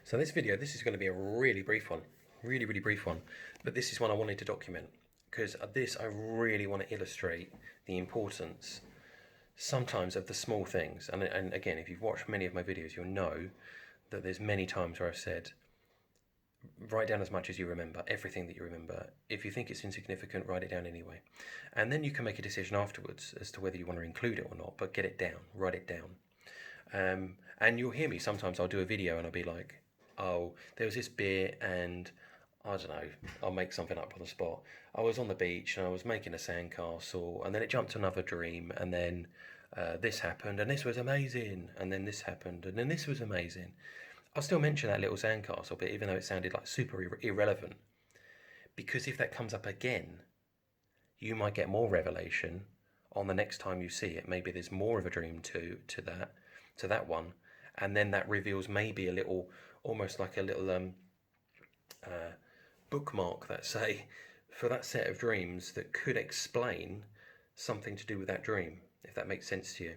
So this is going to be a really brief one, really brief one, but this is one I wanted to document because this I really want to illustrate the importance sometimes of the small things. And again, if you've watched many of my videos, you'll know that there's many times where I've said, write down as much as you remember, everything that you remember. If you think it's insignificant, write it down anyway. And then you can make a decision afterwards as to whether you want to include it or not, but get it down, write it down. And you'll hear me sometimes. I'll do a video and I'll be like, oh, there was this beer and I don't know, I'll make something up on the spot. I was on the beach and I was making a sandcastle, and then it jumped to another dream, and then this happened, and this was amazing, and then this happened, and then this was amazing. I'll still mention that little sandcastle bit, even though it sounded like super irrelevant, because if that comes up again, you might get more revelation on the next time you see it. Maybe there's more of a dream to that one, and then that reveals maybe a little, almost like a little bookmark that say for that set of dreams that could explain something to do with that dream, if that makes sense to you.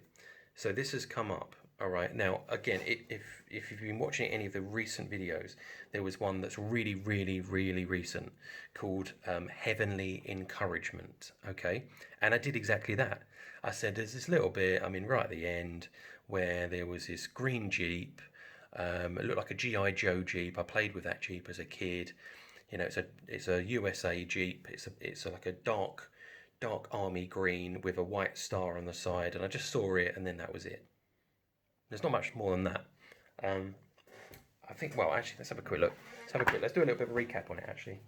So this has come up. All right. Now, again, if you've been watching any of the recent videos, there was one that's really recent called Heavenly Encouragement. Okay, and I did exactly that. I said there's this little bit, I mean, right at the end, where there was this green Jeep. It looked like a GI Joe Jeep. I played with that Jeep as a kid. You know, it's a USA Jeep. It's like a dark army green with a white star on the side, and I just saw it, and then that was it. There's not much more than that. Um, I think. Well, actually, let's have a quick look. Let's do a little bit of a recap on it. Actually,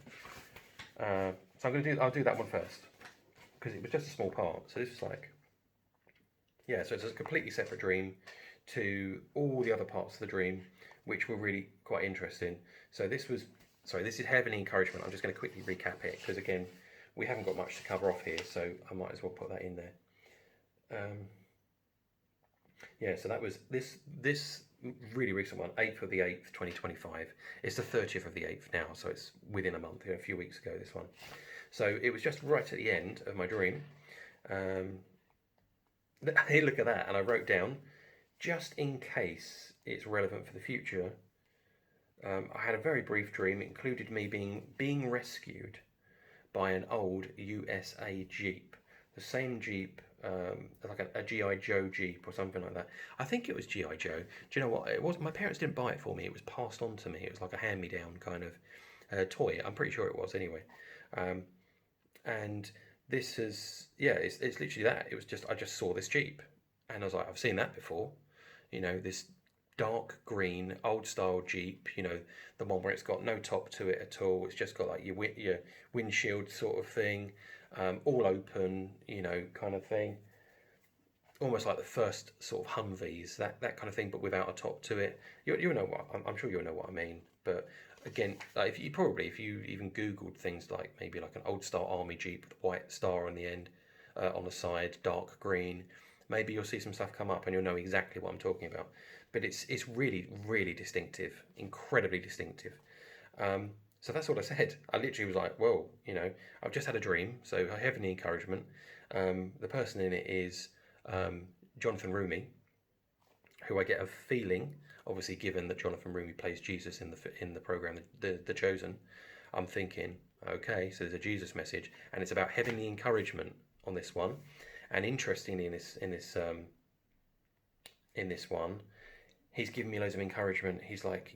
so I'll do that one first because it was just a small part. So this was like, yeah. So it's a completely separate dream to all the other parts of the dream, which were really quite interesting. So this is Heavenly Encouragement. I'm just going to quickly recap it because again, we haven't got much to cover off here, so I might as well put that in there. Yeah, so that was this really recent one, 8th of the 8th, 2025. It's the 30th of the 8th now, so it's within a month, a few weeks ago, this one. So it was just right at the end of my dream. Hey, look at that, and I wrote down, just in case it's relevant for the future, I had a very brief dream. It included me being rescued by an old USA Jeep. The same Jeep, like a GI Joe Jeep or something like that. I think it was GI Joe. Do you know what? It was. My parents didn't buy it for me. It was passed on to me. It was like a hand-me-down kind of toy. I'm pretty sure it was anyway. And this is, yeah, it's literally that. It was just, I just saw this Jeep, and I was like, I've seen that before. You know, this dark green old style Jeep, you know, the one where it's got no top to it at all. It's just got like your windshield sort of thing, all open, you know, kind of thing. Almost like the first sort of Humvees, that kind of thing, but without a top to it. You know what I'm sure you'll know what I mean. But again, like if you even Googled things like maybe like an old style army Jeep with a white star on the end, on the side, dark green, maybe you'll see some stuff come up and you'll know exactly what I'm talking about. But it's really distinctive, incredibly distinctive. So that's what I said. I literally was like, "Whoa, you know, I've just had a dream." So I have any encouragement. The person in it is Jonathan Rumi, who I get a feeling, obviously given that Jonathan Rumi plays Jesus in the program, the Chosen. I'm thinking, okay, so there's a Jesus message, and it's about heavenly encouragement on this one. And interestingly, in this one, he's giving me loads of encouragement. He's like,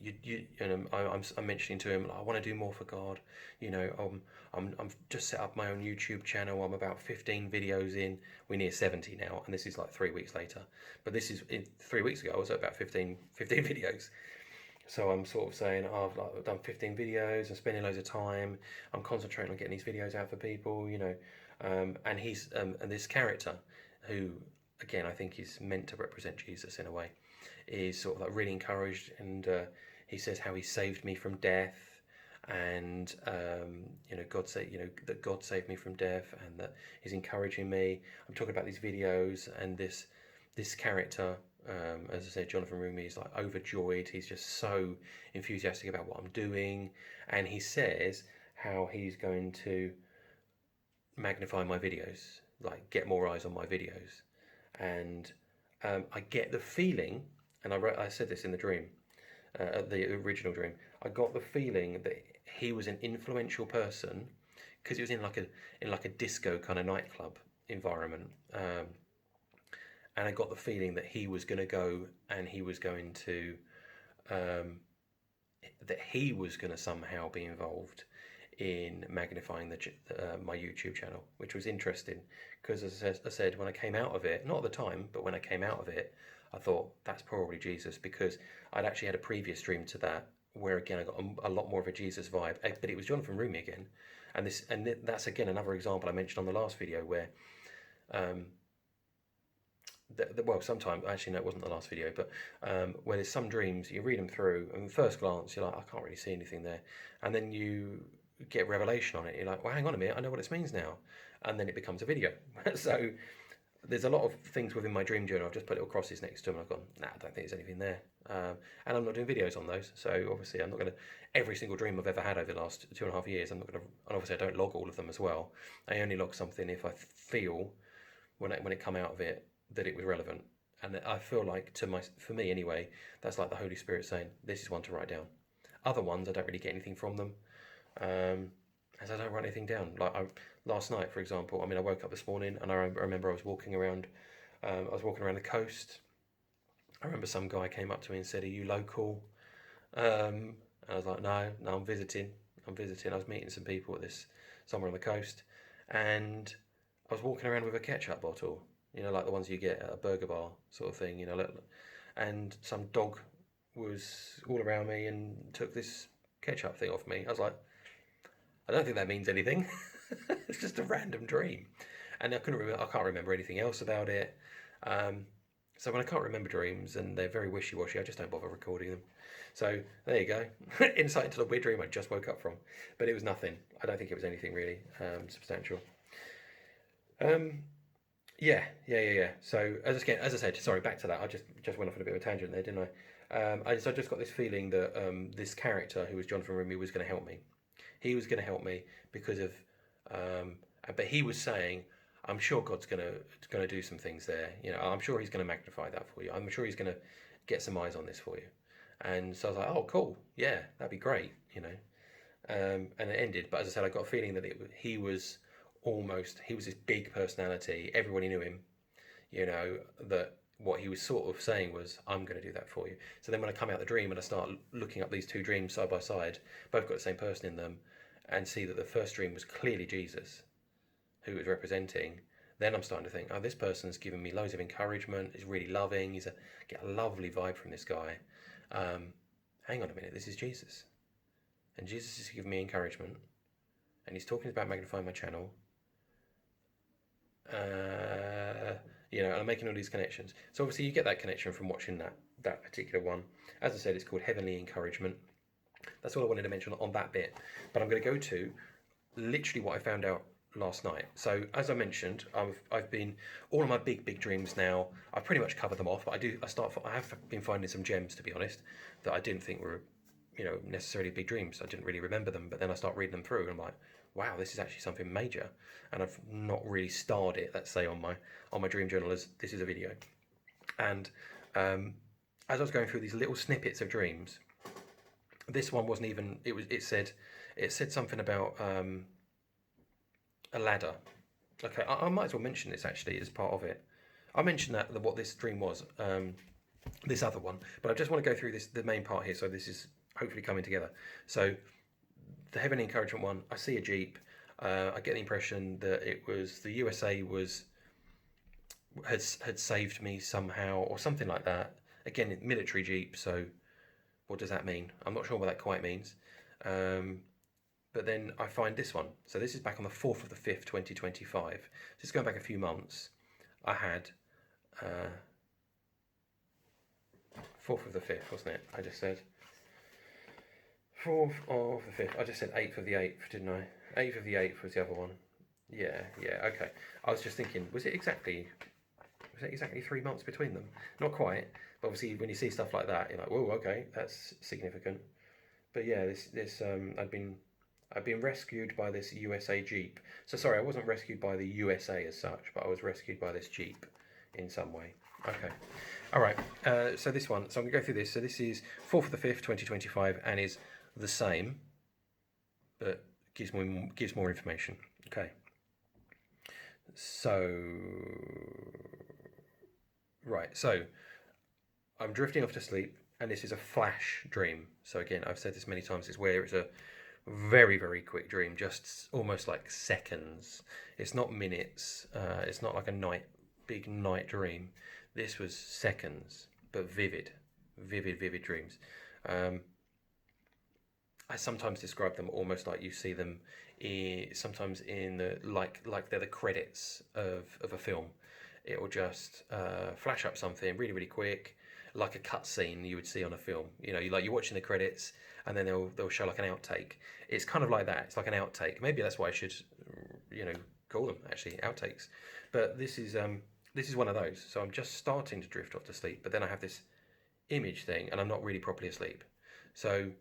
and I'm mentioning to him, like, I want to do more for God. You know, I'm just set up my own YouTube channel. I'm about 15 videos in. We're near 70 now, and this is like 3 weeks later. But this is 3 weeks ago. I was at about 15 videos. So I'm sort of saying, oh, I've done 15 videos. I'm spending loads of time. I'm concentrating on getting these videos out for people. You know, and he's and this character who, again, I think is meant to represent Jesus in a way, is sort of like really encouraged, and he says how he saved me from death, and you know, that God saved me from death, and that he's encouraging me. I'm talking about these videos, and this character, as I said, Jonathan Rumi, is like overjoyed. He's just so enthusiastic about what I'm doing, and he says how he's going to magnify my videos, like get more eyes on my videos, and I get the feeling, and I said this in the dream, the original dream, I got the feeling that he was an influential person because he was in like a disco kind of nightclub environment, and I got the feeling that he was going to go and he was going to that he was going to somehow be involved in magnifying my YouTube channel, which was interesting because, as I said, when I came out of it, not at the time, but when I came out of it, I thought that's probably Jesus because I'd actually had a previous dream to that where again I got a lot more of a Jesus vibe, but it was Jonathan Rumi again, and that's again another example I mentioned on the last video where. Well, sometimes actually no, it wasn't the last video, but where there's some dreams you read them through, and at first glance you're like, I can't really see anything there, and then you get revelation on it. You're like, well, hang on a minute, I know what this means now, and then it becomes a video. So there's a lot of things within my dream journal. I've just put little crosses next to them. And I've gone, nah, I don't think there's anything there, and I'm not doing videos on those. So obviously, I'm not going to every single dream I've ever had over the last 2.5 years. I'm not going to, and obviously, I don't log all of them as well. I only log something if I feel when it come out of it that it was relevant, and I feel like for me anyway, that's like the Holy Spirit saying this is one to write down. Other ones I don't really get anything from them, as I don't write anything down. Like last night, for example, I mean, I woke up this morning and I remember I was walking around. I was walking around the coast. I remember some guy came up to me and said, "Are you local?" And I was like, "No, I'm visiting. I'm visiting." I was meeting some people at this somewhere on the coast, and I was walking around with a ketchup bottle. You know, like the ones you get at a burger bar sort of thing, you know, and some dog was all around me and took this ketchup thing off me. I was like, I don't think that means anything. It's just a random dream. And I can't remember anything else about it. So when I can't remember dreams and they're very wishy-washy, I just don't bother recording them. So there you go. Insight into the weird dream I just woke up from. But it was nothing. I don't think it was anything really substantial. Yeah. So as I said, sorry, back to that. I just went off on a bit of a tangent there, didn't I? I just got this feeling that this character, who was Jonathan Rumi, was going to help me. He was going to help me because of, but he was saying, I'm sure God's going to do some things there. You know, I'm sure He's going to magnify that for you. I'm sure He's going to get some eyes on this for you. And so I was like, oh, cool, yeah, that'd be great. You know, and it ended. But as I said, I got a feeling that he was this big personality. Everybody knew him, you know, that what he was sort of saying was, I'm going to do that for you. So then when I come out the dream and I start looking up these two dreams side by side, both got the same person in them, and see that the first dream was clearly Jesus, who it was representing, then I'm starting to think, oh, this person's giving me loads of encouragement, is really loving, get a lovely vibe from this guy. Hang on a minute, this is Jesus. And Jesus is giving me encouragement, and he's talking about magnifying my channel. You know, and I'm making all these connections. So obviously you get that connection from watching that particular one. As I said, it's called Heavenly Encouragement. That's all I wanted to mention on that bit. But I'm going to go to literally what I found out last night. So as I mentioned, I've been all of my big dreams now. I've pretty much covered them off, but I have been finding some gems, to be honest, that I didn't think were, you know, necessarily big dreams. I didn't really remember them, but then I start reading them through and I'm like, wow, this is actually something major, and I've not really starred it, let's say, on my dream journal as this is a video. And as I was going through these little snippets of dreams, this one wasn't even. It said something about a ladder. Okay, I might as well mention this actually as part of it. I mentioned that what this dream was, this other one, but I just want to go through the main part here. So this is hopefully coming together. So the Heavenly Encouragement one, I see a Jeep. I get the impression that it was the USA had saved me somehow or something like that. Again, military Jeep. So what does that mean? I'm not sure what that quite means. But then I find this one. So this is back on the 4th of the 5th, 2025. Just going back a few months. I had 4th of the 5th, wasn't it? I just said 4th of the 5th. I just said 8th of the 8th, didn't I? 8th of the 8th was the other one. Yeah, okay. I was just thinking, was it exactly 3 months between them? Not quite, but obviously when you see stuff like that, you're like, whoa, okay, that's significant. But yeah, I've been rescued by this USA Jeep. So sorry, I wasn't rescued by the USA as such, but I was rescued by this Jeep in some way. Okay. All right. So this one. So I'm going to go through this. So this is 4th of the 5th, 2025, and is the same, but gives more information. Okay. So right. So I'm drifting off to sleep, and this is a flash dream. So again, I've said this many times. It's where it's a very, very quick dream, just almost like seconds. It's not minutes. It's not like a big night dream. This was seconds, but vivid dreams. Um, I sometimes describe them almost like you see them sometimes in the like they're the credits of a film. It will just flash up something really quick, like a cut scene you would see on a film. You know, you're watching the credits, and then they'll show like an outtake. It's kind of like that. It's like an outtake. Maybe that's why I should, call them actually outtakes. But this is one of those. So I'm just starting to drift off to sleep, but then I have this image thing, and I'm not really properly asleep. So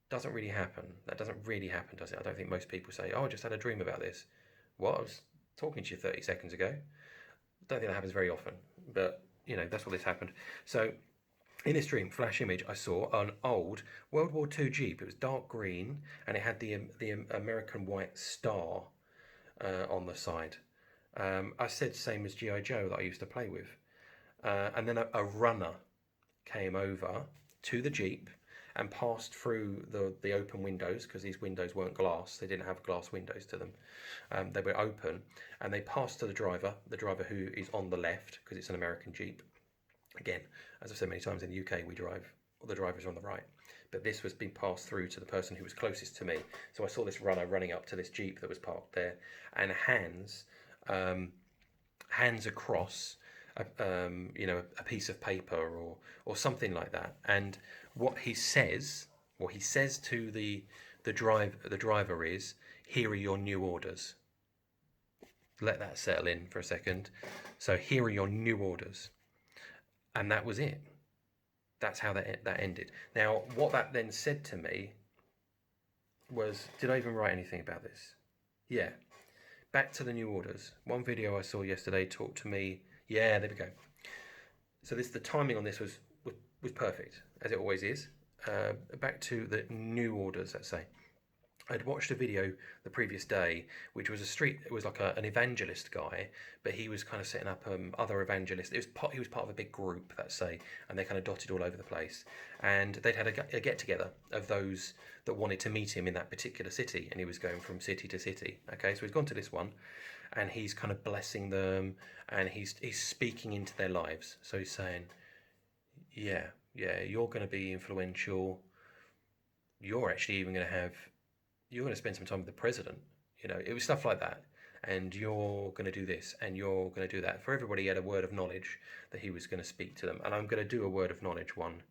doesn't really happen. That doesn't really happen, does it? I don't think most people say, "Oh, I just had a dream about this." What? I was talking to you 30 seconds ago. I don't think that happens very often, but that's what this happened. So in this dream, flash image, I saw an old World War II Jeep. It was dark green, and it had the American white star on the side. I said same as GI Joe that I used to play with, and then a runner came over to the Jeep and passed through the open windows, because these windows weren't glass. They didn't have glass windows to them. They were open, and they passed to the driver who is on the left, because it's an American Jeep. Again, as I've said many times, in the UK, the drivers are on the right. But this was being passed through to the person who was closest to me. So I saw this runner running up to this Jeep that was parked there, and hands across a piece of paper or something like that. And what he says to the driver is, "Here are your new orders." Let that settle in for a second. So here are your new orders, and that was it. That's how that ended. Now, what that then said to me was, did I even write anything about this? Yeah. Back to the new orders. One video I saw yesterday talked to me. Yeah, there we go. So the timing on this was perfect, as it always is. Back to the new orders, let's say. I'd watched a video the previous day, which was it was like an evangelist guy, but he was kind of setting up other evangelists. He was part of a big group, let's say, and they kind of dotted all over the place. And they'd had a get together of those that wanted to meet him in that particular city, and he was going from city to city. Okay, so he's gone to this one, and he's kind of blessing them, and he's speaking into their lives. So he's saying, yeah, you're going to be influential. You're actually even going to spend some time with the president. It was stuff like that. And you're going to do this, and you're going to do that. For everybody, he had a word of knowledge that he was going to speak to them. And I'm going to do a word of knowledge one.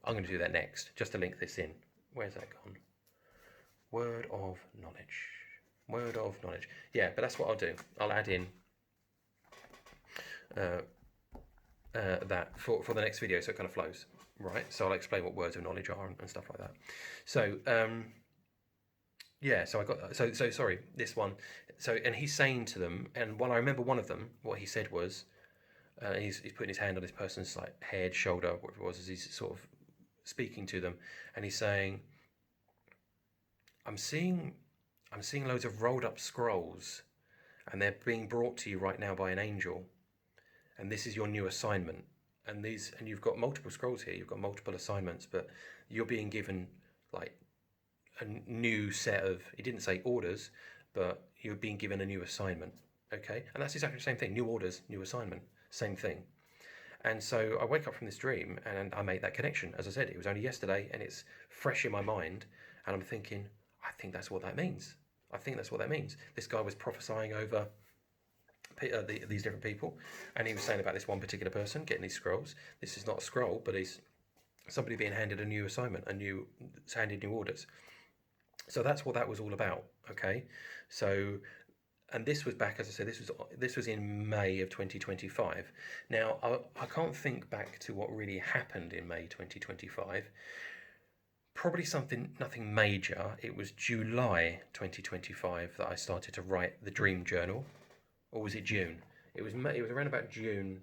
I'm going to do that next, just to link this in. Where's that gone? Word of knowledge. Word of knowledge. Yeah, but that's what I'll do. I'll add in that for the next video, so it kind of flows. Right, so I'll explain what words of knowledge are and stuff like that. So, yeah, so I got so sorry, this one. So, and he's saying to them, and I remember one of them, what he said was, he's putting his hand on this person's like head, shoulder, whatever it was, as he's sort of speaking to them, and he's saying, I'm seeing loads of rolled up scrolls, and they're being brought to you right now by an angel, and this is your new assignment. And you've got multiple scrolls here. You've got multiple assignments, but you're being given like a new set of, he didn't say orders, but you're being given a new assignment. Okay, and that's exactly the same thing. New orders, new assignment, same thing. And so I wake up from this dream, and I make that connection. As I said, it was only yesterday, and it's fresh in my mind, and I'm thinking, I think that's what that means. This guy was prophesying over these different people, and he was saying about this one particular person getting these scrolls. This is not a scroll, but he's somebody being handed a new assignment, handed new orders. So that's what that was all about. Okay, so, and this was back, as I said, this was in May of 2025. Now I can't think back to what really happened in May 2025. Probably nothing major. It was July 2025 that I started to write the dream journal. Or was it June? It was around about June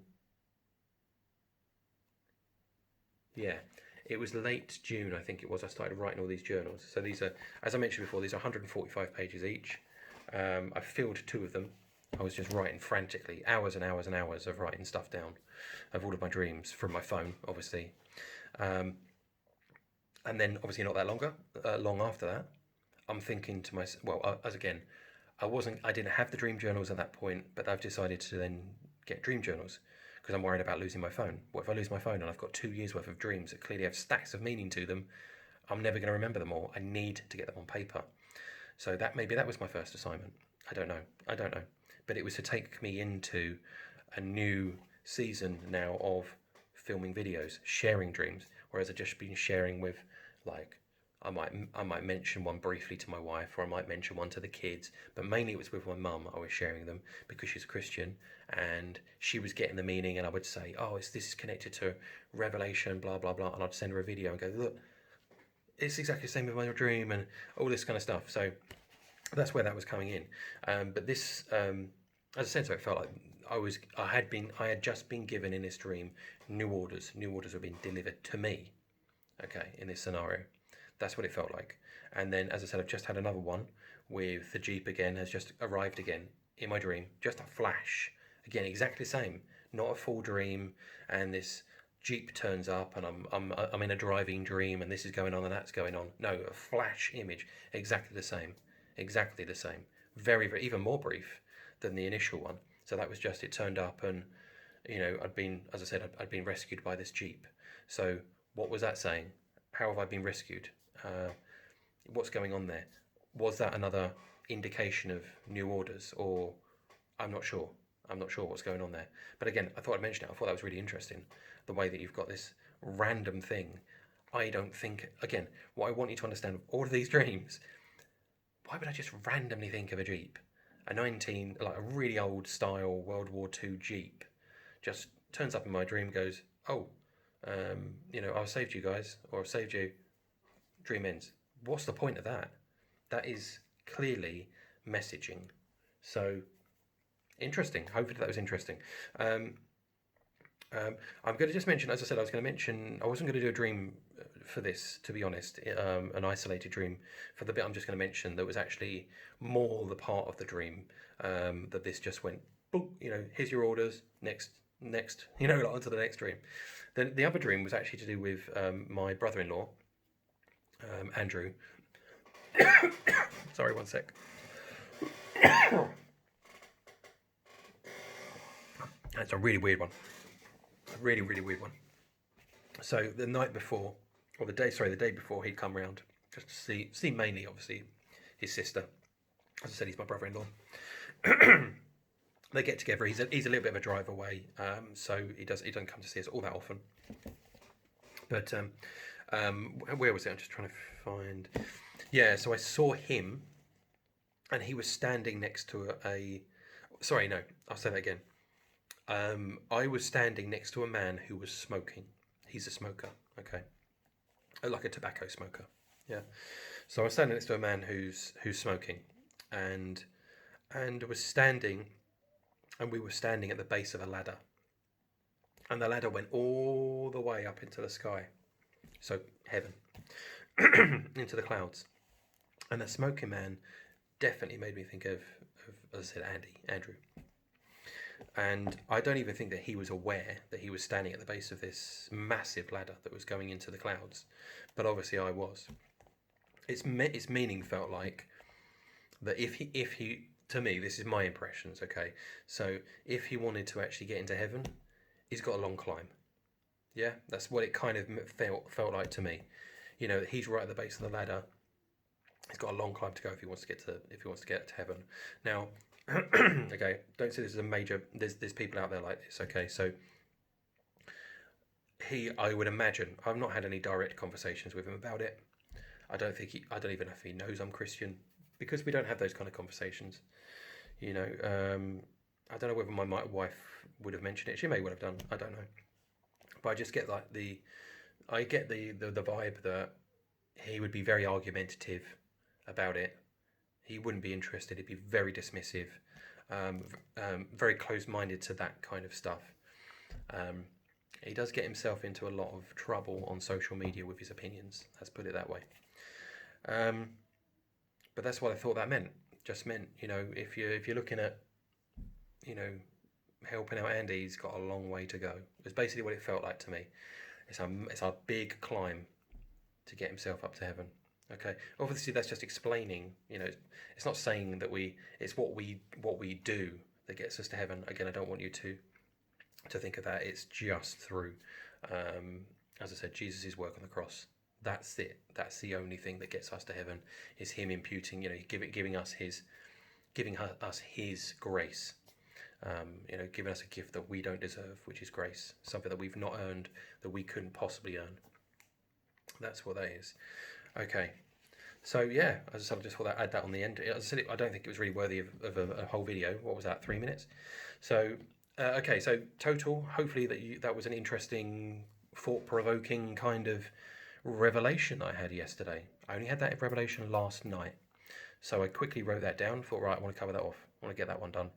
Yeah, it was late June, I think it was. I started writing all these journals. So these are, as I mentioned before, these are 145 pages each. I filled two of them. I was just writing frantically, hours and hours and hours of writing stuff down, of all of my dreams from my phone, obviously. Um, and then, obviously, not that long after that, I'm thinking to myself, well, as again, I didn't have the dream journals at that point, but I've decided to then get dream journals because I'm worried about losing my phone. What if I lose my phone and I've got 2 years worth of dreams that clearly have stacks of meaning to them? I'm never going to remember them all. I need to get them on paper. So maybe that was my first assignment. I don't know. I don't know. But it was to take me into a new season now of filming videos, sharing dreams, whereas I've just been sharing with, like, I might mention one briefly to my wife, or I might mention one to the kids, but mainly it was with my mum. I was sharing them because she's a Christian, and she was getting the meaning, and I would say, "Oh, this is connected to Revelation, blah blah blah," and I'd send her a video and go, "Look, it's exactly the same with my dream," and all this kind of stuff. So that's where that was coming in. But this, as I said, so it felt like I had just been given in this dream new orders. New orders were being delivered to me. Okay, in this scenario, that's what it felt like. And then, as I said, I've just had another one with the Jeep again, has just arrived again in my dream. Just a flash. Again, exactly the same. Not a full dream. And this Jeep turns up, and I'm in a driving dream, and this is going on and that's going on. No, a flash image. Exactly the same. Exactly the same. Very, very, even more brief than the initial one. So that was just, it turned up, and I'd been, as I said, I'd been rescued by this Jeep. So what was that saying? How have I been rescued? What's going on there? Was that another indication of new orders, or I'm not sure. I'm not sure what's going on there. But again, I thought I'd mention it. I thought that was really interesting. The way that you've got this random thing. I don't think, again, what I want you to understand, all of these dreams, why would I just randomly think of a Jeep? Like a really old style World War II Jeep just turns up in my dream, goes, "Oh, I've saved you guys, or I've saved you." Dream ends. What's the point of that? That is clearly messaging. So interesting. Hopefully that was interesting. Um, I'm going to just mention, as I said, I wasn't going to do a dream for this, to be honest, an isolated dream. For the bit I'm just going to mention, that was actually more the part of the dream that this just went, boom, here's your orders, next, like onto the next dream. Then the other dream was actually to do with my brother-in-law, Andrew. Sorry, one sec. That's a really weird one. Really, really weird one. So the night before, or the day before, he'd come round just to see mainly, obviously, his sister. As I said, he's my brother-in-law. They get together. He's a little bit of a drive away, so he doesn't come to see us all that often. But where was it? I'm just trying to find. Yeah, so I saw him, and he was standing next to a. Sorry, no, I'll say that again. I was standing next to a man who was smoking. He's a smoker, okay, like a tobacco smoker. Yeah. So I was standing next to a man who's smoking, and was standing, and we were standing at the base of a ladder, and the ladder went all the way up into the sky, so heaven, into the clouds, and the smoking man definitely made me think of as I said, Andrew. And I don't even think that he was aware that he was standing at the base of this massive ladder that was going into the clouds, but obviously I was. Its meaning felt like that if he to me, this is my impressions, okay, so if he wanted to actually get into heaven, he's got a long climb. Yeah, that's what it kind of felt like to me. He's right at the base of the ladder. He's got a long climb to go if he wants to get to heaven. Now, okay, don't see this as a major. There's people out there like this. Okay, so I would imagine, I've not had any direct conversations with him about it. I don't even know if he knows I'm Christian, because we don't have those kind of conversations. I don't know whether my wife would have mentioned it. She may well have done. I don't know, but I just get like the vibe that he would be very argumentative about it. He wouldn't be interested. He'd be very dismissive, very close-minded to that kind of stuff. He does get himself into a lot of trouble on social media with his opinions. Let's put it that way. But that's what I thought that meant. Just meant, you know, if you're looking at, you know, helping out Andy, he's got a long way to go. It's basically what it felt like to me. It's a big climb to get himself up to heaven. Okay, obviously that's just explaining. You know, it's not saying that it's what we do that gets us to heaven. Again, I don't want you to think of that. It's just through, as I said, Jesus' work on the cross. That's it. That's the only thing that gets us to heaven. Is Him imputing, you know, giving us His grace. You know, giving us a gift that we don't deserve, which is grace, something that we've not earned, that we couldn't possibly earn. That's what that is. Okay, so yeah, as I said, I just thought I'd add that on the end. As I said, I don't think it was really worthy of a whole video. What was that, 3 minutes? So, okay, so total, hopefully that was an interesting, thought-provoking kind of revelation I had yesterday. I only had that revelation last night. So I quickly wrote that down, thought, right, I want to cover that off. I want to get that one done.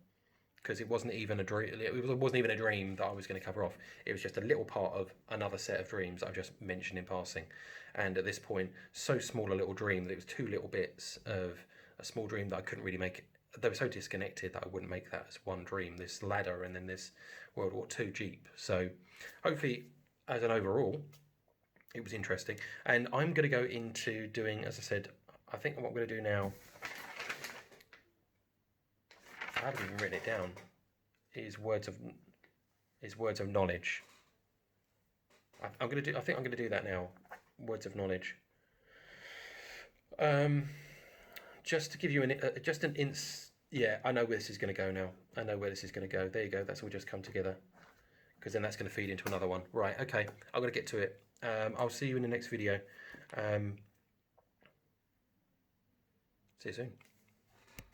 Because it wasn't even a dream. It wasn't even a dream that I was going to cover off. It was just a little part of another set of dreams I've just mentioned in passing. And at this point, so small a little dream that it was two little bits of a small dream that I couldn't really make. They were so disconnected that I wouldn't make that as one dream. This ladder and then this World War II Jeep. So hopefully, as an overall, it was interesting. And I'm going to go into doing, as I said, I think what I'm going to do now, I haven't even written it down, is words of knowledge. I think I'm going to do that now. Words of knowledge. Just to give you yeah, I know where this is going to go now. I know where this is going to go. There you go. That's all just come together. Because then that's going to feed into another one. Right. Okay. I'm going to get to it. I'll see you in the next video. See you soon.